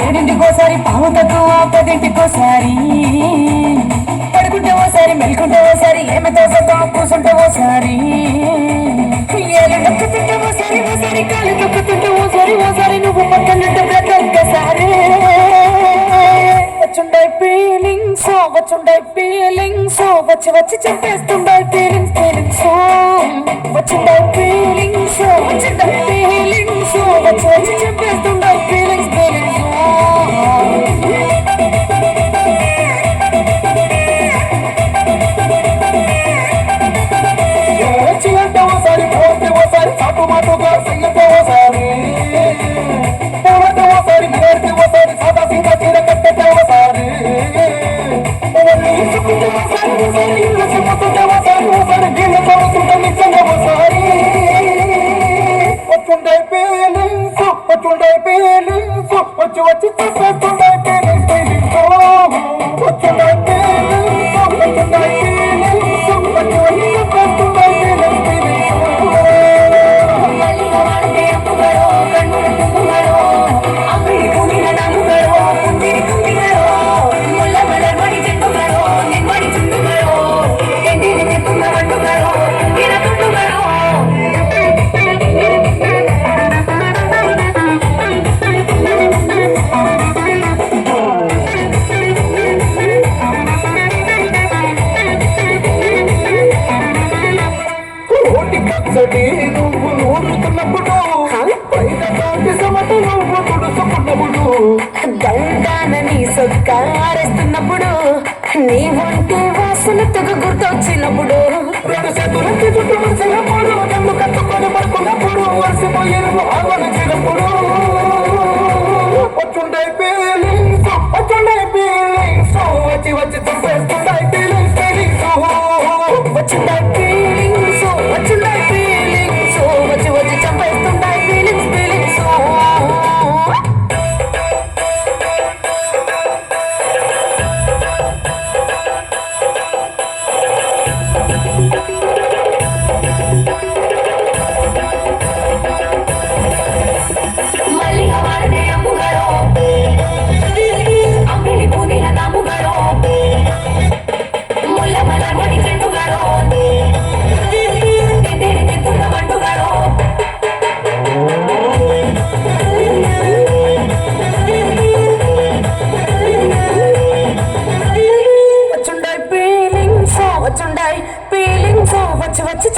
ఏడింటికోసారి పావు తక్కువ 10ంటికోసారి పడుకుంటే ఓసారి మెలుకుంటే ఓసారి ఏమితో సత్తా కూర్చుంటే ఓసారి ఏళ్ళొక్కుతుంటే ఓసారి ఓసారి కాలు తొక్కుతుంటే ఓసారి ఓసారి నువ్వు పక్కనుంటే ప్రతొక్కసారి వచ్చుండే ఫీలింగ్స్ వచ్చి వచ్చి చంపేస్తుండే ఫీలింగ్స్ వచ్చుండే ఫీలింగ్స్ వచ్చి వచ్చి చంపేస్తుండే ఫీలింగ్స్ వచ్చి గంగానని సొక్కారేస్తున్నప్పుడు నీ ఒంటి వాసన తెగ గుర్తొచ్చినప్పుడు రెండు చేతులకి చుట్టూ వచ్చినప్పుడు కన్ను కట్టుకొని పడుకున్నప్పుడు వలసిపోయేను ఆలోచించినప్పుడు వచ్చుండే ఫీలింగ్స్ వచ్చి వచ్చి చంపేస్తుండే ఫీలింగ్స్ వచ్చిండే ఫీలింగ్స్ వచ్చి వచ్చి చంపేస్తుండే ఫీలింగ్స్ వచ్చి వచ్చి